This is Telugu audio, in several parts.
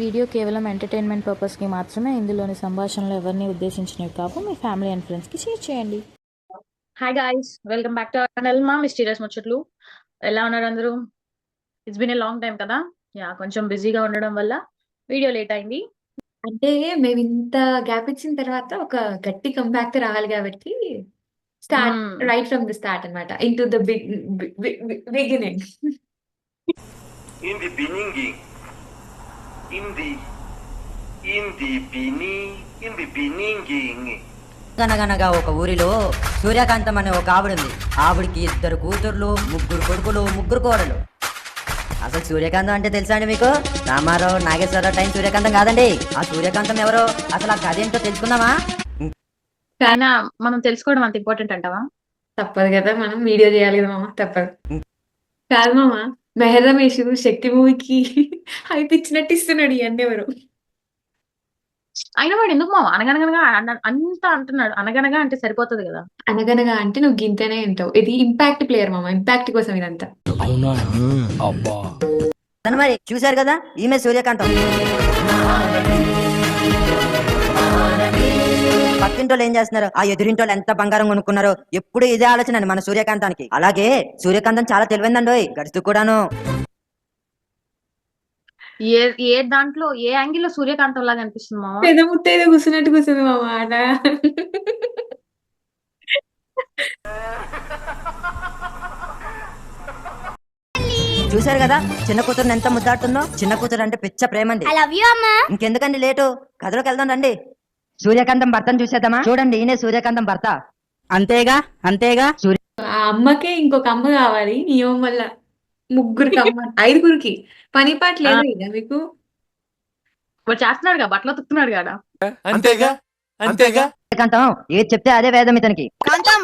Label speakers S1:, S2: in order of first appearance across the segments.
S1: వీడియో కేవలం ఎంటర్టైన్మెంట్ పర్పస్కి మాత్రమే. ఇందులోని సంభాషణలు ఎవరిని ఉద్దేశించినవి కావు. మీ ఫ్యామిలీ అండ్ ఫ్రెండ్స్కి షేర్ చేయండి.
S2: Hi guys, welcome back to our channel మా మిస్టీరియస్ ముచ్చట్లు. ఎలా ఉన్నారు అందరూ? It's been a long time కదా. కొంచెం బిజీగా ఉండడం వల్ల వీడియో లేట్ అయింది.
S3: అంటే మేము ఇంత గ్యాప్ ఇచ్చిన తర్వాత ఒక గట్టి కంబ్యాక్ రావాలి కాబట్టి start right from the start అన్నమాట. Into the beginning.
S4: In the beginning, in the beginning.
S5: గనగనగా ఒక ఊరిలో సూర్యకాంతం అనే ఒక ఆవిడుంది. ఆవిడికి 2 కూతుర్లు, 3 కొడుకులు, 3 కోడలు. అసలు సూర్యకాంతం అంటే తెలుసా అండి మీకు? రామారావు, నాగేశ్వరరావు టైం సూర్యకాంతం కాదండి. ఆ సూర్యకాంతం ఎవరో అసలు ఆ కథ ఏంటో తెలుసుకుందామా?
S2: కానీ మనం తెలుసుకోవడం అంత ఇంపార్టెంట్ అంటావా?
S3: తప్పదు కదా, మనం వీడియో చేయాలి కదా మామ, తప్పదు. కాదు మామ, మెహర్ రమేష్ శక్తి మూవీకి హైప్ ఇచ్చినట్టు ఇస్తున్నాడు ఇవన్నీ ఎవరు.
S2: అయినా వాడు ఎందుకు మావా అనగనగా అంత అంటున్నాడు? అనగనగా అంటే సరిపోతుంది కదా.
S3: అనగనగా అంటే నువ్వు గింతనే ఉంటావు. ఇది ఇంపాక్ట్ ప్లేయర్ మామ, ఇంపాక్ట్ కోసం ఇదంతా.
S5: తను మరి చూశారు కదా, ఈమె సూర్యకాంతం. పక్కింటోళ్ళు ఏం చేస్తున్నారు, ఆ ఎదురింటోళ్ళు ఎంత బంగారం కొనుక్కున్నారో ఎప్పుడు ఇదే ఆలోచన అండి మన సూర్యకాంతానికి. అలాగే సూర్యకాంతం చాలా తెలివైందండి, గడుస్తూ కూడాను.
S2: ఏ దాంట్లో ఏ యాంగిల్ లో సూర్యకాంతం లాగా అనిపిస్తుంది మావా?
S3: పెద్ద ముత్త ఏదో కూర్చున్నట్టు కూర్చుంది మామ ఆడ.
S5: చూశారు కదా చిన్న కూతురుని ఎంత ముద్దాడుతుందో. చిన్న కూతురు అంటే పిచ్చ ప్రేమండి. ఇంకెందుకండి లేటు, కథలోకి వెళ్దాం రండి. సూర్యకాంతం భర్తను చూసేద్దామా? చూడండి, ఈయనే సూర్యకాంతం భర్త. అంతేగా అంతేగా.
S3: ఆ అమ్మకే ఇంకొక అమ్మ కావాలి నియమం వల్ల. 3కి అమ్మ, 5గురికి పని పాట లేదు ఇక మీకు.
S2: వాడు చేస్తున్నాడు, బట్టలు ఉతుకుతున్నాడు కదా.
S4: అంతేగా అంతేగా.
S5: సూర్యకాంతం ఏది చెప్తే అదే వేదం ఇతనికి.
S6: కాంతం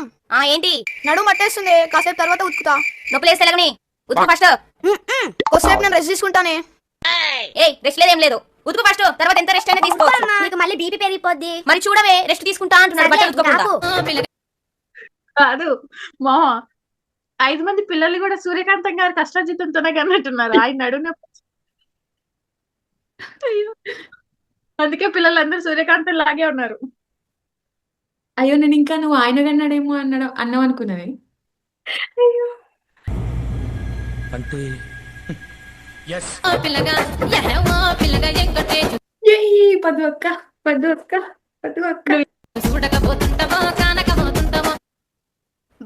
S6: ఏంటి నడుము పట్టేస్తుంది, కాసేపు తర్వాత ఉతుకుతా. నొప్పులేస్తే ఎలాగని ఉతుకు ఫస్ట్. కొద్దిసేపు నేను రెస్ట్ తీసుకుంటానే. రెస్ట్ లేదేం లేదు, ఉతుకు ఫస్ట్, తర్వాత ఎంత రెస్ట్ అయినా తీసుకోవచ్చు. నీకు మళ్ళీ బీపీ పెరిగిపోద్ది. మరి చూడవే, రెస్ట్ తీసుకుంటా అంటున్నాడు బట్టలు ఉతుకోకుండా.
S2: కాదు మావా, 5 మంది పిల్లలు కూడా సూర్యకాంతం గారు కష్టార్జితంతోనే కన్నట్టున్నారు. ఆయన నడున అందుకే పిల్లలందరూ సూర్యకాంతం లాగే ఉన్నారు.
S3: అయ్యో, నేను ఇంకా నువ్వు ఆయన కన్నాడేమో అన్నావు అనుకున్నది. అయ్యో,
S4: అంటే
S3: పద్దు అక్క, పద్దు అక్క, పద్దు అక్క.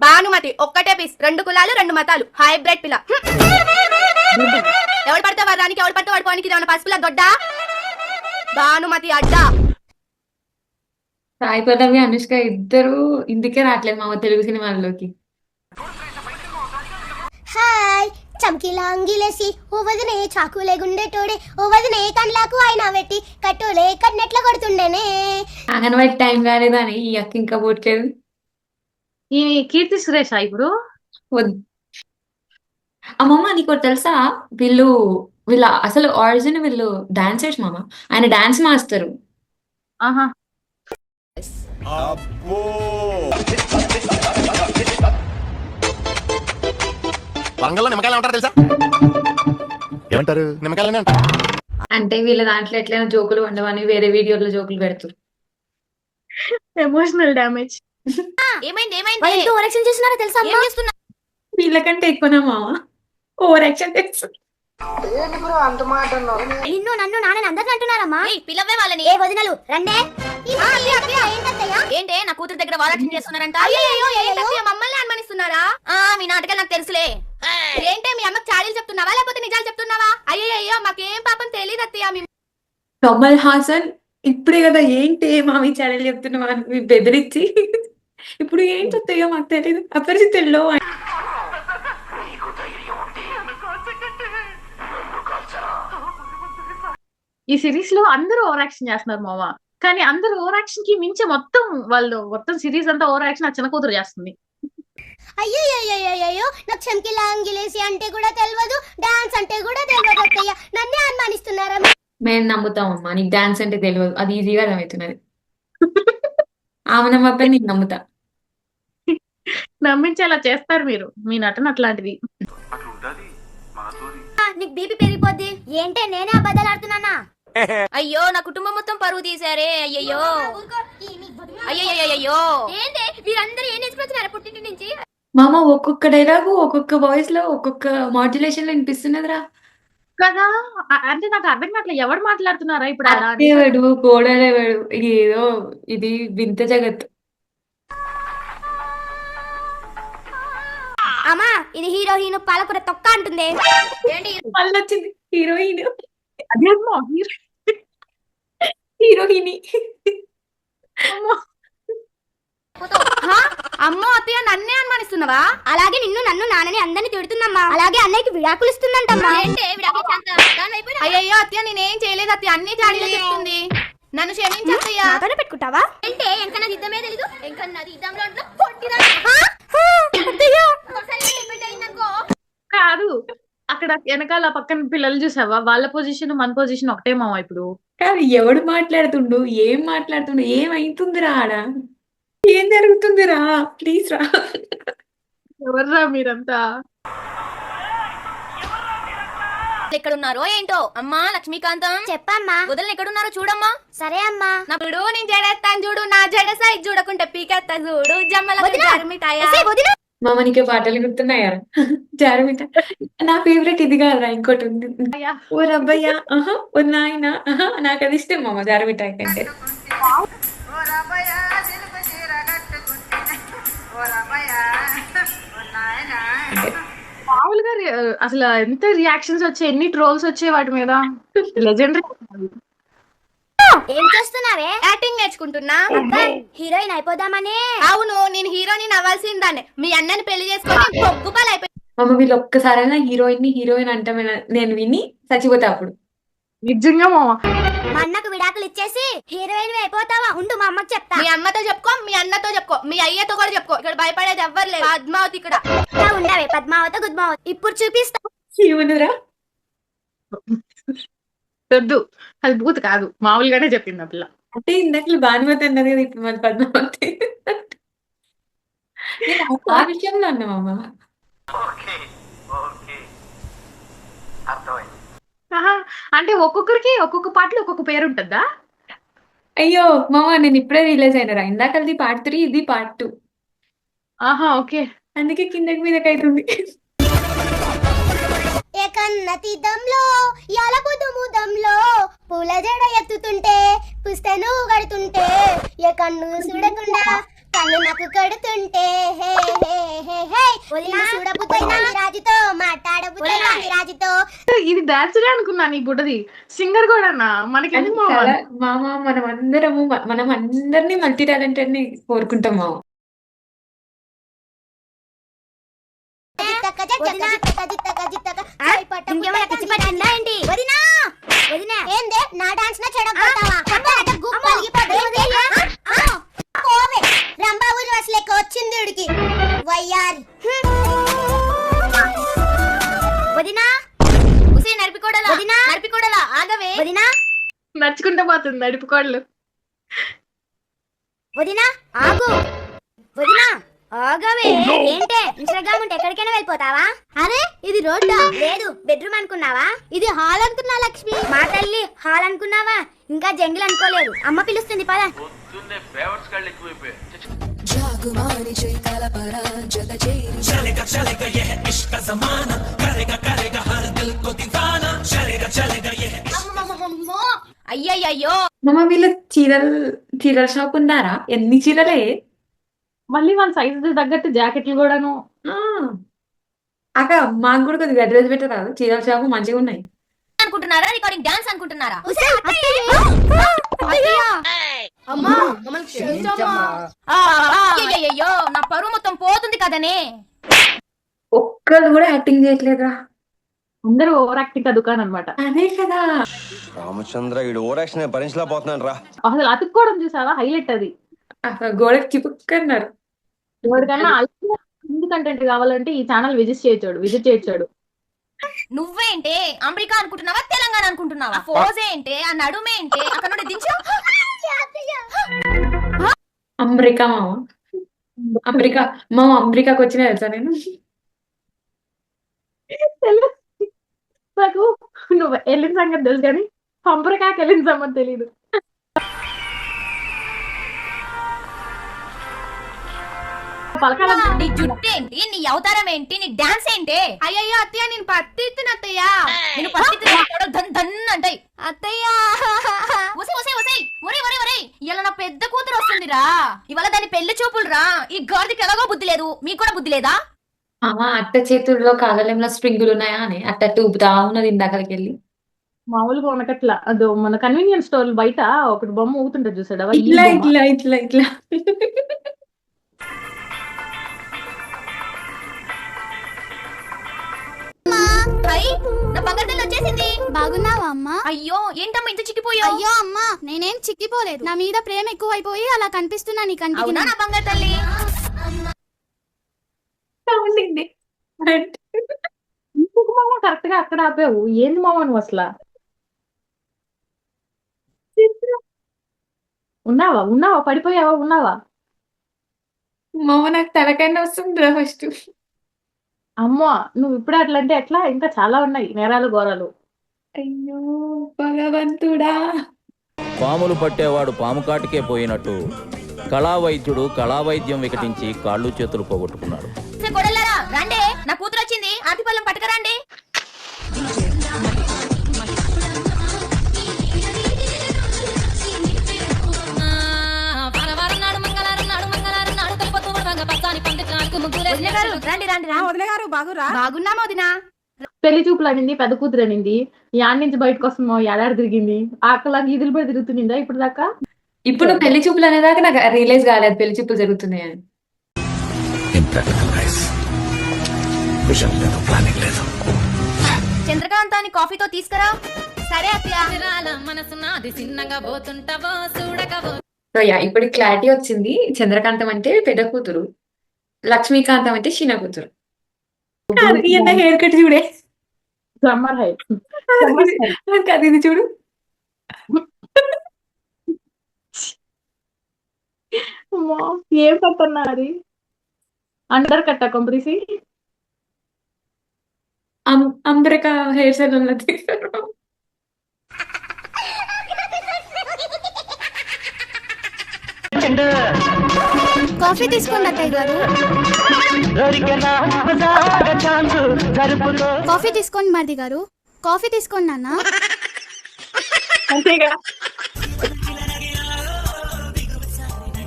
S6: భానుమతి ఒక్కటే పీస్, 2 కులాలు 2 మతాలు, హైబ్రిడ్ పిల్ల. ఎవడు పడితే వాడానికి, ఎవడు పడితే వాడు పోనికి, ఏమన్నా పసిపిల్ల దొడ్డ. భానుమతి అడ్డా.
S3: సాయి పల్లవి, అనుష్క ఇద్దరు ఇందుకే రావట్లేదు మామ తెలుగు సినిమాల్లోకి.
S7: హాయ్, చమ్కీలా అంగిలేసి ఓ వదినే చాకులే గుండెటోడే, ఓ వదినే కండ్లకు అయినా పెట్టి కట్టులే కన్నెట్ల కొడుతుండేనే.
S3: అంగన్వాడి టైం కాలేదు అని ఈ అక్క ఇంకా పోట్లేదు.
S2: ఈ కీర్తి సురేష్ ఇప్పుడు
S3: అమ్మమ్మ నీకు తెలుసా, వీళ్ళ అసలు ఆరిజిన్ వీళ్ళు డాన్సర్స్ మామ. ఆయన డాన్స్ మాస్టరు.
S2: ఆహా,
S4: వరంగల్లో నిమ్మకాయలు ఉంటారు తెలుసా? ఏమంటారు? నిమ్మకాయలు అంటారు.
S3: అంటే వీళ్ళ దాంట్లో ఎట్లయినా జోకులు వండవని వేరే వీడియోలో జోకులు పెడుతురు.
S2: Emotional damage.
S6: ఏమైంది
S7: వాళ్ళు ఎంత ఓవరాక్షన్ చేస్తున్నారో తెలుసా అమ్మా?
S3: వీళ్ళకంటే ఎక్కువనా మామ ఓవర్ యాక్షన్ చేస్తారు.
S7: నిన్ను నన్ను నాన్నని అందరిని అంటున్నారమ్మా.
S6: పిల్లవే వాళ్ళని.
S7: ఏ వదినలు రండే.
S6: ఏంటే నా కూతురు దగ్గర వాలక్షన్ చేస్తున్నారంట? మమ్మల్ని అనుమానిస్తున్నారా? మీ నాటకాలు నాకు తెలుసులే. ఏంటే మీ అమ్మకి చాడీలు చెప్తున్నావా లేకపోతే నిజాలు చెప్తున్నావా? అయ్యో మాకేం పాపం తెలియదు అత్తయ్య.
S3: కమల్ హాసన్ ఇప్పుడే కదా ఏంటి మామి ఛానల్ చెప్తున్నావా అని బెదిరించి ఇప్పుడు ఏంటి వస్తాయో మాకు తెలియదు అపరిచితుల్లో.
S2: ఈ సిరీస్ లో అందరూ ఓవర్ యాక్షన్ చేస్తున్నారు మావా. కానీ అందరూ ఓవర్ యాక్షన్ కి మించి మొత్తం సిరీస్ అంతా ఓవర్ యాక్షన్ ఆ చిన్న కూతురు చేస్తుంది.
S7: అయ్యో, నాకు చమ్కీలా అంగిలేసి అంటే కూడా తెలియదు, డాన్స్ అంటే కూడా తెలియదు అత్తయ్య. నన్నే అనుమానిస్తున్నారా?
S3: మేము నమ్ముతామమ్మా, నీకు డాన్స్ అంటే తెలియదు, అది ఈజీగా అర్థమవుతున్నది. ఆమె నమ్మపై నీకు నమ్ముతా.
S2: నమ్మించేలా చేస్తారు మీరు, మీ నటన అట్లాంటిది.
S7: నీకు బీపీ పెరిగిపోద్ది. ఏంటే నేనే అబద్ధాలు ఆడుతున్నానా?
S6: అయ్యో నా కుటుంబం మొత్తం పరువు తీసారే. అయ్యయ్యో అయ్యయ్యో ఏంటి మీరందరూ ఏం నేర్చుకుంటున్నారు పుట్టింటి నుంచి?
S3: మామ ఒక్కొక్క డైలాగు ఒక్కొక్క వాయిస్ లో ఒక్కొక్క మాడ్యులేషన్ లో వినిపిస్తున్నదిరా.
S2: కదా అంటే నాకు అర్థం కావట్లేదు ఎవరు మాట్లాడుతున్నారా ఇప్పుడు అలా అని.
S3: అత్తేవాడు కోడలేవాడు ఏదో ఇది వింత జగత్.
S7: అమ్మా ఇది హీరోయిన్ పాలకూర తొక్క అంటుంది.
S6: ఏంటి
S3: మళ్ళీ వచ్చింది హీరోయిన్
S2: అదేమో
S3: హీరోయిన్.
S6: హా? అమ్మో అత్తయ్య నన్నే అనుమానిస్తున్నావా?
S7: అలాగే నిన్ను నన్ను నాన్నని అందరిని తిడుతుందమ్మా. అలాగే అన్నయ్యకి విడాకులు ఇస్తుందంటమ్మా.
S6: అయ్యయ్యో అత్తయ్య నేనేం చేయలేదు అత్తయ్య, అన్ని జాడీలో చెప్తుంది. నన్ను క్షమించు అత్తయ్య.
S7: నాతోనే పెట్టుకుంటావా?
S6: అంటే ఎంకన్నా యుద్ధమే తెలీదు. ఎంకన్నది యుద్ధంలో
S2: కాదు అక్కడ వెనకాల పక్కన పిల్లలు చూసావా వాళ్ళ పొజిషన్ మన పొజిషన్ ఒకటే మామ ఇప్పుడు.
S3: కానీ ఎవడు మాట్లాడుతుండు ఏం మాట్లాడుతుండు ఏమైతుందిరా ఆడ ఏం జరుగుతుందిరా ప్లీజ్ రా.
S2: ఎవర్రా మీరంతా?
S6: ఎక్కడున్నారో ఏంటో. అమ్మా లక్ష్మీకాంతం
S7: చెప్పమ్మా.
S6: వదిలిన ఎక్కడున్నారో చూడమ్మా.
S7: సరే అమ్మా.
S6: నప్పుడు నేను జడేస్తాను చూడు, నా జడ సైజ్ చూడకుంటే పీకెత్తా చూడు. జమ్మల
S7: వదినా.
S6: మిఠాయా.
S7: వదినా
S3: మామ నీకే పాటలు గుర్తున్నాయా జారమిట. నా ఫేవరెట్ ఇది కాదురా ఇంకోటి ఉంది.
S2: అయ్యా.
S3: ఓ రబ్బయ్య ఆహా ఓ నాయన ఆహా నాకు అది ఇష్టం మామ జారమిఠాయి కంటే.
S2: మామూలుగా అసలు ఎంత రియాక్షన్స్ వచ్చాయి, ఎన్ని ట్రోల్స్ వచ్చాయి వాటి మీద. లెజెండరీ.
S7: ఏం చేస్తున్నావే?
S6: యాక్టింగ్ నేర్చుకుంటున్నా.
S7: హీరోయిన్ అయిపోదామని.
S6: అవును నేను హీరోని అవ్వాల్సిందాన్ని. మీ అన్నని పెళ్లి చేసుకొని బొగ్గుపాలు అయిపోయి.
S3: మామ వీళ్ళు ఒక్కసారైనా హీరోయిన్ అంటే నేను విని చచ్చిపోతా అప్పుడు.
S2: నిజంగా మామ.
S7: మా అన్నకు విడాకులు ఇచ్చేసి హీరోయిన్ అయిపోతావా? ఉండు మా అమ్మకి చెప్తా.
S6: మీ అమ్మతో చెప్పుకో, మీ అన్నతో చెప్పుకో, మీ అయ్యతో కూడా చెప్పుకో. ఇక్కడ భయపడేది ఎవ్వరు లేదు. పద్మావతి ఇక్కడ.
S7: ఉండవే పద్మావతి గుద్మావతి. ఇప్పుడు చూపిస్తా.
S3: ఏమన్నదిరా
S2: వద్దు అది బూత్ కాదు మామూలుగానే చెప్పింది ఆ పిల్ల.
S3: అంటే ఇందాక భానుమతి అన్నది కదా ఇప్పుడు మన పద్మావతి. నేను ఆ విషయంలో అన్నా మామ.
S4: ఓకే ఓకే అర్థమైంది.
S2: ఆహా, అంటే ఒక్కొక్కరికి ఒక్కొక్క పాటలో ఒక్కొక్క పేరు ఉంటుందా?
S3: అయ్యో మామ నేను ఇప్పుడే రియలైజ్ అయినరా ఇందాకది పార్ట్ 3 ఇది పార్ట్ 2
S2: ఆహా ఓకే.
S3: అందుకే కిందకి మీదకి అవుతుంది.
S7: ఏ కన్నతి దంలో యాలబుదు ముదంలో పూల జడ ఎత్తుతుంటే పుస్తను గడుతుంటే ఏ కన్ను చూడకుండా కన్ను నాకు కడుతుంటే హే హే హే హే వదిన చూడబుద్దైనా రాజుతో మాట్లాడబుద్దైనా రాజుతో.
S2: ఇది డాన్సరే అనుకున్నాను ఈ బుడ్డది సింగర్ కూడానా? మనకి ఎందుకు మామ?
S3: చాలా మామ మనం అందరినీ మల్టీ టాలెంటెడ్ ని కోరుకుంటాం మామ.
S7: ఇంకేమైనా పిచ్చి పట్టిందా ఏంటి? వదినా వదినా ఏందే నా డాన్స్ నా చెడగొట్టావా? పోవే రంభా ఊర్వశి లెక్క వచ్చింది ఉడికి వయ్యారి. వదినా
S6: ఉసే నడిపికోడలా.
S7: వదినా.
S6: నడిపికోడలా ఆగవే.
S7: వదినా
S2: నడుచుకుంటూ పోతుంది నడిపుకోళ్ళు.
S7: వదినా ఆగు. వదినా ఆగవే. ఏంటే ఇన్స్టాగ్రామ్ ఉంటే ఎక్కడికైనా వెళ్ళిపోతావా? అరే ఇది రోడ్డా? లేదు బెడ్రూమ్ అనుకున్నావా? ఇది హాల్ అనుకున్నా లక్ష్మి. మా తల్లి హాల్ అనుకున్నావా? ఇంకా జంగిల్ అనుకోలేదు. అమ్మ పిలుస్తుంది పద.
S6: అయ్యయ్యో
S3: మామ వీళ్ళ చీరల షాప్ ఉందారా? ఎన్ని చీరలే.
S2: మళ్ళీ వాళ్ళ సైజు తగ్గట్టు జాకెట్లు కూడాను.
S3: అక్క మాకు కూడా కొద్దిగా అడ్రస్ పెట్టరాదు? చీరల షాపు మంచిగా ఉన్నాయి.
S6: అనుకుంటున్నారా? రికార్డింగ్ డాన్స్ అనుకుంటున్నారా?
S7: అమ్మా
S6: అయ్యయ్యో నా పరువు మొత్తం పోతుంది కదనే.
S3: ఒక్కళ్ళు కూడా యాక్టింగ్ చేయట్లేదురా.
S2: అందరూ ఓవర్ యాక్టింగ్ దుకాణం అనమాట.
S3: అదే కదా
S8: రామచంద్ర ఈ ఓవరాక్షన్ భరించలేకపోతున్నాను రా.
S2: అసలు అతుక్కోవడం చూసావా హైలైట్ అది.
S3: అసలు గోడకి చిపుక్కన్నారు.
S2: ఎవరికైనా హిందీ కంటెంట్ కావాలంటే ఈ ఛానల్ విజిట్ చేయొచ్చాడు.
S6: నువ్వేంటే అమెరికా అనుకుంటున్నావా తెలంగాణ అనుకుంటున్నావా? ఫోజ్ ఏంటే ఆ నడుమేంటే అక్కడ నుండి దించు.
S3: అమెరికా మామ అమెరికాకి వచ్చిన తెలుసా నేను.
S2: నాకు నువ్వు వెళ్ళిన సంగతి తెలుసు కానీ పంపరకాకి వెళ్ళింది సంబంధం తెలీదు. పలకాలంటే
S6: నీ జుట్టు ఏంటి, నీ అవతారం ఏంటి, నీ డాన్స్ ఏంటి? అయ్యయ్యో అత్తయ్య, నేను పత్తి ఇస్తున్నా అత్తయ్య. నేను పత్తి ధన్ ధన్ అంటాయి అత్తయ్య. ఒసే ఒసే ఒసే, ఒరే ఒరే ఒరే, ఇలా నా పెద్ద కూతురు వస్తుందిరా, ఇవాళ దాని పెళ్లి చూపులు రా. ఈ గాడికి ఎలాగో బుద్ధి లేదు, మీకు కూడా బుద్ధి లేదా?
S3: అట్ట చేతుల్లో కాగలంలో స్ప్రింగులు ఉన్నాయా అని అట్ట ఊపుతా ఉన్నది ఇందాకలకి వెళ్ళి.
S2: మామూలుగా మనకట్లా అదో మన కన్వీనియన్స్ స్టోర్ బయట ఒకటి బొమ్మ ఊగుతుంటది చూసాడవా, ఈ
S3: ఇట్లా
S2: బొమ్మ.
S3: ఇట్లా ఇట్లా ఇట్లా
S6: అయ్, నా బంగారు తల్లి వచ్చేసింది.
S7: బాగున్నావా అమ్మా?
S6: అయ్యో ఏంటమ్మా ఇంత చిక్కిపోయావు?
S7: అయ్యో అమ్మా, నేనేం చిక్కిపోలేదు. నా మీద ప్రేమ ఎక్కువైపోయి అలా కనిపిస్తున్నా నీ కంటికి.
S6: అవునా నా బంగారు తల్లి?
S3: ఉండింది.
S2: ఇంకొక మామ కరెక్ట్ గా అక్కడ ఆపావు, ఏంది మామ నువ్వు అసలు? ఉన్నావా ఉన్నావా పడిపోయావా ఉన్నావా?
S3: మామ నాకు తలకైనా వస్తుందిరా ఫస్ట్.
S2: అమ్మో నువ్వు ఇప్పుడే అట్లా అంటే ఎట్లా, ఇంకా చాలా ఉన్నాయి నేరాలు ఘోరాలు.
S3: అయ్యో భగవంతుడా.
S9: పాములు పట్టేవాడు పాము కాటికే పోయినట్టు కళావైద్యుడు కళావైద్యం వికటించి కాళ్ళు చేతులు పోగొట్టుకున్నాడు.
S6: కొడలారా రండి, నా కూతురు వచ్చింది, ఆతిపల్లం పట్టుకరండి. రండి రండి బాగున్నామా వదినా?
S2: పెళ్లి చూపులు అనింది, పెద్ద కూతురు అనింది, యాడ్ నుంచి బయటకు వస్తున్నావు, ఏడాది తిరిగింది, ఆకలా ఈదులు పడి తిరుగుతుందా ఇప్పుడు దాకా?
S3: ఇప్పుడు నువ్వు పెళ్లి చూపులు అనేదాకా నాకు రియలైజ్ కాలేదు పెళ్లి చూపులు జరుగుతున్నాయని.
S6: చంద్రకాంతాన్ని కాఫీతో తీసుకురా. సరే అత్తయ్య.
S3: సో యా, ఇప్పుడు క్లారిటీ వచ్చింది. చంద్రకాంతం అంటే పెద్ద కూతురు, లక్ష్మీకాంతం అంటే చిన్న కూతురు. హెయిర్ కట్ చూడే,
S2: సమ్మర్ హై
S3: అది ఇది చూడు.
S2: అమ్మో, ఏం కట్టన్నా అది? అండర్ కట్ట కొంపదీసి.
S3: అంబరిక హెయిర్ సెలూన్ లో తీసారు.
S7: కాఫీ తీసుకోండి అత్తయ్య గారు. కాఫీ తీసుకోండి మరిది గారు. కాఫీ తీసుకోండి నాన్న.
S2: అంతేగా.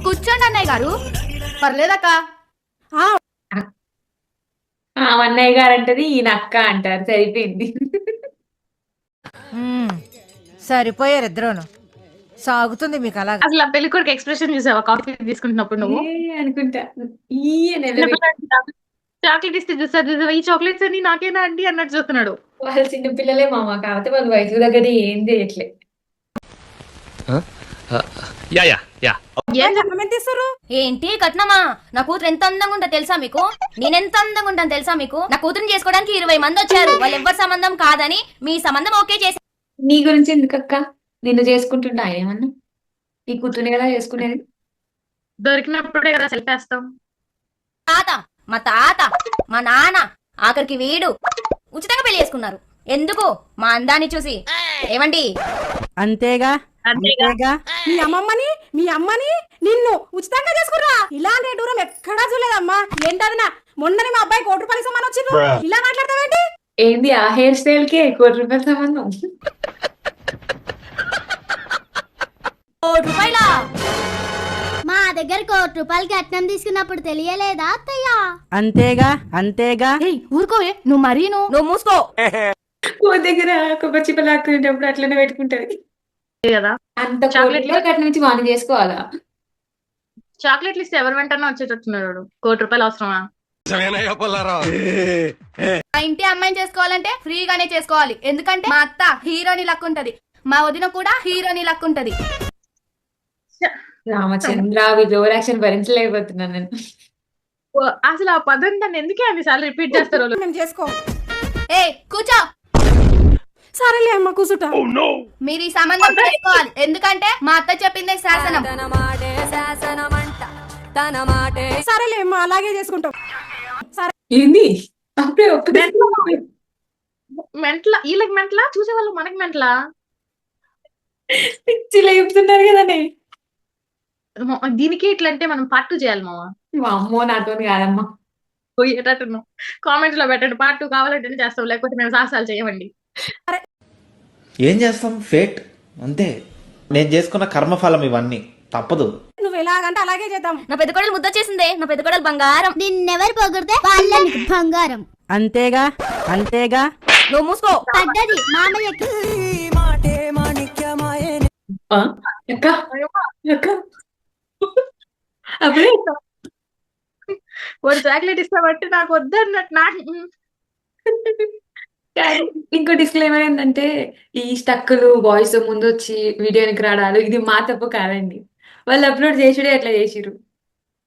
S6: కూర్చోండి అన్నయ్య గారు. పర్లేదక్క.
S3: అన్నయ్య గారు అంటది, ఈయన అక్క అంటారు. సరిపోయింది.
S10: సరిపోయారు ఇద్దరును. సాగుతుంది మీకు అలాగా.
S2: అసలు ఆ పెళ్లి కొడుకు ఎక్స్ప్రెషన్ చూసావా కాఫీ తీసుకుంటున్నప్పుడు నువ్వు?
S3: అనుకుంటా
S2: చాక్లెట్ ఇస్తే చూసావు, ఈ చాక్లెట్స్ అన్ని నాకేనా అండి అన్నట్టు చూస్తున్నాడు.
S3: వాళ్ళు చిన్న పిల్లలే మామ, కాకపోతే వాళ్ళు వయసు దగ్గర ఏం చేయట్లే.
S2: ఏం
S6: ఏంటి కట్నమా? నా కూతురు ఎంత అందంగా ఉందో తెలుసా మీకు? నేనెంత అందంగా ఉంటాను తెలుసా మీకు? నా కూతురుని చేసుకోవడానికి 20 మంది వచ్చారు, వాళ్ళు ఎవ్వరి సంబంధం కాదని మీ సంబంధం ఓకే చేసి.
S3: నీ గురించి ఎందుకక్క? నిన్ను చేసుకుంటుంటా ఆయన ఏమన్నా? నీ కూతుర్ని కదా చేసుకునేది.
S2: దొరికినప్పుడే కదా సెల్ఫేస్తాం.
S6: తాత, మా తాత, మా నాన్న, ఆఖరికి వీడు ఉచితంగా పెళ్లి చేసుకున్నారు. ఎందుకు? మా అందాన్ని చూసి. ఏమండి?
S10: అంతేగా అంతేగా.
S11: మీ అమ్మని నిన్ను ఉచితంగా చేసుకుర్రా? ఇలాంటి దూరం ఎక్కడా చూడలేదమ్మా. ఏంటదనా, మొన్నని మా అబ్బాయి 1 కోటి రూపాయలు సమానం వచ్చిండ్రు, ఇలా మాట్లాడతావేంటి?
S3: ఏంది ఆ హెయిర్ స్టైల్ కి 1 కోటి రూపాయల సంబంధం?
S6: 1 కోటి రూపాయలా?
S7: మా దగ్గర 1 కోటి రూపాయలకి కట్నం తీసుకున్నప్పుడు తెలియలేదా అత్తయ్య?
S10: అంతేగా అంతేగా.
S6: ఊరుకోవే నువ్వు, మరీ నువ్వు మూసుకో.
S3: ఓ దగ్గర కొబ్బరి చిప్ప లాక్కునేటప్పుడు అట్లనే పెట్టుకుంటది
S2: కదా.
S3: అంత చాక్లెట్ కట్నం నుంచి వాణి చేసుకోవాలా?
S2: చాక్లెట్లు ఇస్తే ఎవరి వెంటనే వచ్చేటట్టున్నాడు. 1 కోటి రూపాయలు అవసరమా?
S6: మా ఇంటి అమ్మాయిని చేసుకోవాలంటే ఫ్రీగానే చేసుకోవాలి. ఎందుకంటే మా అత్త హీరోని లక్కుంటది, మా వదిన కూడా హీరోని లక్కుంటది.
S3: రామచంద్ర, ఓవర్ యాక్షన్ భరించలేకపోతున్నాను నేను.
S2: అసలు ఆ పదం దాన్ని ఎందుకే అన్నిసార్లు రిపీట్ చేస్తారు?
S11: మేము చేసుకో.
S6: ఏ కూర్చో.
S11: సరేలే అమ్మ కూర్చుంటా.
S6: మీరు ఈ సంబంధం చేసుకోవాలి, ఎందుకంటే మా అత్త చెప్పిందే శాసనం.
S11: సరేలే అమ్మ, అలాగే చేసుకుంటాం.
S3: ఏంది అప్పుడే
S2: మెంట్ల వీళ్ళకి మెంట్ల చూసే వాళ్ళు మనకి మెంట్ల.
S3: పిచ్చి లేపుతున్నారు కదండి.
S2: దీనికి ఇట్లా అంటే మనం పార్ట్ 2 చేయాలి మామ.
S3: అమ్మో నాతోని కాదమ్మా.
S2: పోయేటట్టున్నాం. కామెంట్స్ లో పెట్టండి, పార్ట్ 2 కావాలంటేనే చేస్తాం, లేకపోతే మేము సాహసాలు చేయమండి.
S12: ఏం చేస్తాం, ఫేట్ అంతే. నేను చేసుకున్న కర్మఫలం ఇవన్నీ, తప్పదు.
S11: నువ్వు ఎలాగంటే అలాగే చేద్దాం.
S6: నా పెద్ద కోడలు ముద్దొచ్చేసిందే, నా పెద్ద కోడలు బంగారం.
S7: నిన్నెవరు పొగిడితే వాళ్ళకి బంగారం.
S10: అంతేగా అంతేగా.
S6: నువ్వు మూసుకో.
S7: పడ్డది మామయ్యకి.
S3: ఆ? అక్క అక్క అప్పుడే
S2: ఒక చాక్లెట్ ఇస్తామంటే నాకు వద్దన్నట్టు నాకు.
S3: కానీ ఇంకో డిస్క్లైమర్ ఏంటంటే, ఈ స్టక్కులు వాయిస్ ముందు వచ్చి వీడియోనికి రావడాలు ఇది మా తప్పు కాదండి. వాళ్ళు అప్లోడ్ చేసుడే అట్లా చేసిరు.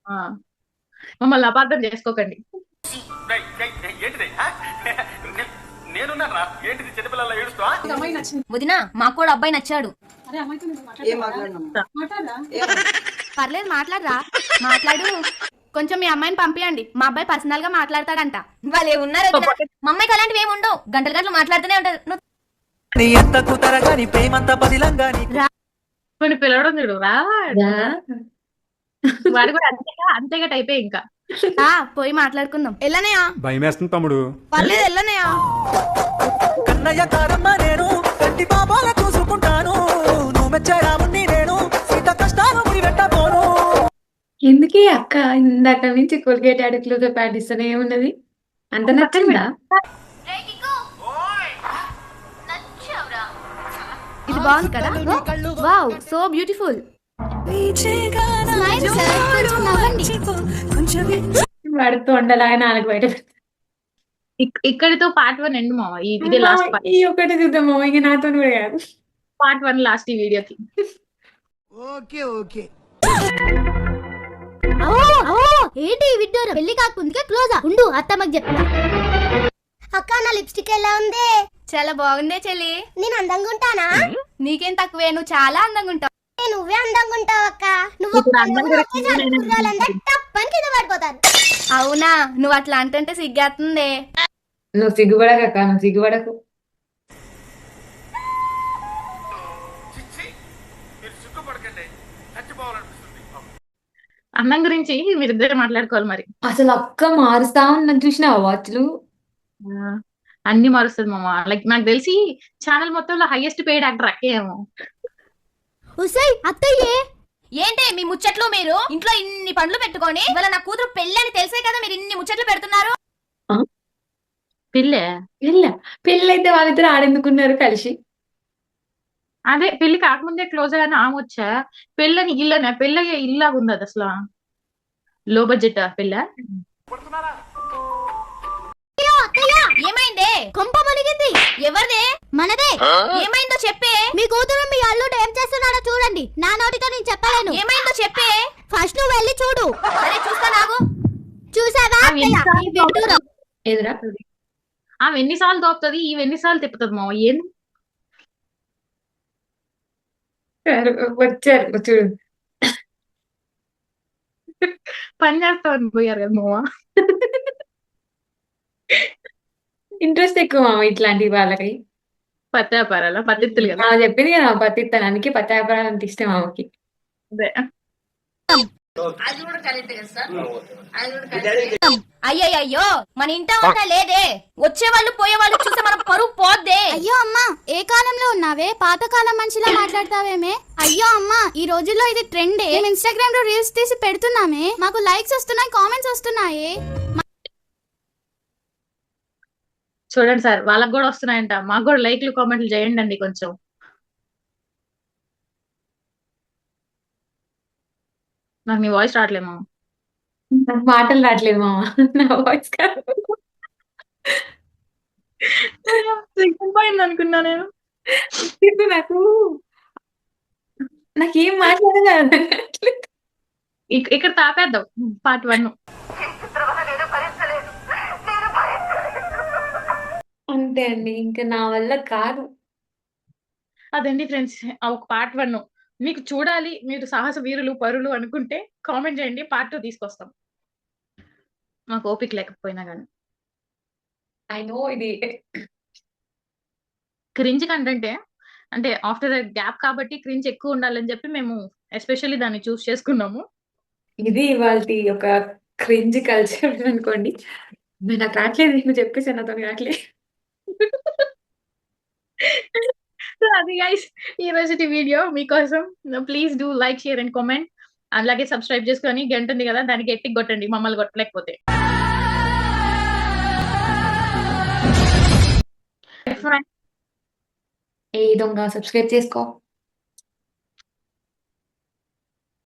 S2: ఆ, మమ్మల్ని అపార్థం చేసుకోకండి.
S4: ఏంటిది ఆ? నేనున్నారా? ఏంటిది చిన్నపిల్లల ఏడుస్తా?
S6: వదినా మాకు కూడా అబ్బాయి నచ్చాడు. పర్లేదు మాట్లాడరా, మాట్లాడు. కొంచెం మీ అమ్మాయిని పంపియండి, మా అబ్బాయి పర్సనల్ గా మాట్లాడతాడంట. వాళ్ళే ఉన్నారు వదినా. మా అమ్మాయికి అలాంటివి ఏమి ఉండవు, గంటలు గంటలు మాట్లాడుతూనే ఉంటారు.
S2: కొన్ని పిలవడం చూడు రా,
S3: రా.
S2: వాడు కూడా అంతేగా టైపే ఇంకా.
S6: పోయి మాట్లాడుకుందాం. ఎల్లనయా?
S13: భయం వేస్తుంది తమ్ముడు.
S6: పర్లేదు ఎల్లనయా.
S14: కన్నయ్య కారమ్మ నేను, కంటి పాపాల చూసుకుంటాను. నువ్వు మెచ్చరాముని నేను, సీత కష్టాలు ముడిపెట్టబోను.
S3: ఎందుకే అక్క ఇందాక నుంచి కోల్గేట్ యాడ్ క్లోజ్ ప్యాడ్ ఇస్తూనే ఉన్నది? అంత నచ్చిందా?
S6: ఇది బాగుంది కదా? Wow, so beautiful.
S3: వాడి తొండలాగా నాలుగు బయట
S2: ఇక్కడితో పార్ట్ 1 ఎండ్ మామ. ఇదే లాస్ట్ పార్ట్.
S3: ఈ ఒక్కటి చూద్దాము, ఇంక నాతో కూడా కాదు.
S2: పార్ట్ 1 లాస్ట్ ఈ వీడియోకి.
S14: ఓకే
S7: ఏంటి ఈ విడ్డూరం? పెళ్లి కాకముందుకే క్లోజా ఉండు, అత్తమ్మకి చెప్తా. అక్క నా లిప్స్టిక్ ఎలా ఉంది?
S6: చాలా బాగుందే చెల్లి.
S7: నేను అందంగా ఉంటానా?
S6: నీకేం తక్కువే, నువ్వు చాలా అందంగా ఉంటావు.
S7: నువ్వే అందంగా ఉంటావు అక్క. నువ్వు
S2: ఇప్పుడు అందంగా
S7: టప్పని కింద పడిపోతారు.
S6: అవునా? నువ్వు అట్లా అంటుంటే సిగ్గేస్తుంది.
S3: నువ్వు సిగ్గుపడక అక్క, నువ్వు సిగ్గుపడకు.
S4: మీరు సిగ్గుపడకండి, చచ్చిపోవాలనిపిస్తుంది.
S2: అన్నం గురించి మీరిద్దరు మాట్లాడుకోవాలి మరి.
S3: అసలు అక్క మారుస్తా ఉన్నది చూసినావా వాచ్లు?
S2: అన్ని మారుస్తుంది మామ. లైక్ నాకు తెలిసి ఛానల్ మొత్తంలో హైయెస్ట్ పెయిడ్ యాక్టర్ అక్కే ఏమో.
S7: ఉసయ్ అత్తయ్యే,
S6: ఏంటి మీ ముచ్చట్లు? మీరు ఇంట్లో ఇన్ని పనులు పెట్టుకొని ఇవాళ నా కూతురు పెళ్లి అని తెలిసే కదా మీరు ఇన్ని ముచ్చట్లు పెడుతున్నారు.
S2: పెళ్ళే
S3: పెళ్ళైతే వాళ్ళిద్దరు ఆడెందుకున్నారు కలిసి?
S2: అదే పెళ్లి కాకముందే క్లోజ్ అయ్యాను ఆమె వచ్చా. పెళ్ళని ఇల్లనే, పెళ్ళయ్యే ఇల్లాగా ఉంది అది అసలు. లో బడ్జెట్ పెళ్ళ.
S6: ఏమైందే?
S7: కొంప మునిగింది.
S6: ఎవరిదే?
S7: మనదే.
S6: ఏమైందో చెప్పే.
S7: మీ కూతురు మీ అల్లుడు ఏం చేస్తున్నాడో చూడండి. నా నోటితో నేను చెప్పలేను.
S6: ఏమైందో చెప్పే.
S7: ఫస్ట్ నువ్వు వెళ్ళి చూడు.
S6: సరే చూస్తా. నాకు
S7: చూసావా అత్తయ్య? ఈ విడ్డూరం.
S3: ఎదురా
S2: ఆమె ఎన్నిసార్లు దోపుతుంది, ఇవి ఎన్నిసార్లు తిప్పుతుంది మామ. ఏం
S3: వచ్చారు చూడు.
S2: పని చేస్తామని పోయారు కదా మామ.
S3: ఇంట్రెస్ట్ ఎక్కువ మామ ఇట్లాంటి వాళ్ళకి.
S2: పత్తి వ్యాపారాల పత్తిత్తులు కదా.
S3: ఆమె చెప్పింది కదా పత్తిత్తనానికి, పత్తి వ్యాపారాలు అంటే ఇష్టం ఆమెకి.
S2: అదే
S6: అయ్యయ్యో, మన ఇంట వంట లేదే. వచ్చే వాళ్ళు పోయే వాళ్ళు చూస్తే మన పరువు పోద్దే.
S7: అయ్యో అమ్మా, ఏ కాలంలో ఉన్నావే? పాతకాలం మనిషిలా మాట్లాడతావేమే? అయ్యో అమ్మా, ఈ రోజుల్లో ఇది ట్రెండే. మేము ఇన్స్టాగ్రామ్ లో రీల్స్ తీసి పెడుతున్నామే, మాకు లైక్స్ వస్తున్నాయి, కామెంట్స్ వస్తున్నాయి.
S2: చూడండి సార్, వాళ్ళకి కూడా వస్తున్నాయంట. మాకు కూడా లైక్లు కామెంట్లు చేయండి అండి కొంచెం. నాకు నీ వాయిస్ రావట్లేదు మామ.
S3: నాకు మాటలు రావట్లేదు మామ, నా వాయిస్ కాదు.
S2: సిగ్గిపోయింది అనుకున్నా నేను.
S3: ఇప్పుడు నాకేం మాట్లాడలేదు.
S2: ఇక్కడ తాపేద్దాం పార్ట్ 1.
S3: అంతే అండి, ఇంకా నా వల్ల కాదు.
S2: అదండి ఫ్రెండ్స్, ఒక పార్ట్ 1 మీకు చూడాలి, మీరు సాహస వీరులు పరులు అనుకుంటే కామెంట్ చేయండి, పార్ట్ 2 తీసుకొస్తాం. మాకు ఓపిక లేకపోయినా కానీ.
S3: ఐ నో ఇది
S2: క్రింజ్ కంటెంటే, అంటే ఆఫ్టర్ గ్యాప్ కాబట్టి క్రింజ్ ఎక్కువ ఉండాలని చెప్పి మేము ఎస్పెషల్లీ దాన్ని చూస్ చేసుకున్నాము.
S3: ఇది ఇవాల్టి ఒక క్రింజ్ కల్చర్ అనుకోండి. నాకు రావట్లేదు, నువ్వు చెప్పేసాను, నాతో రావట్లేదు.
S2: సో అది గైస్ ఈ రోజుటి వీడియో మీకోసం. Please do like, share and comment. అలాగే సబ్స్క్రైబ్ చేసుకొని గంట ఉంది కదా దానికి గట్టిగా కొట్టండి, మమ్మల్ని కొట్టలేకపోతే.
S3: ఏ దొంగ సబ్స్క్రైబ్ చేసుకో.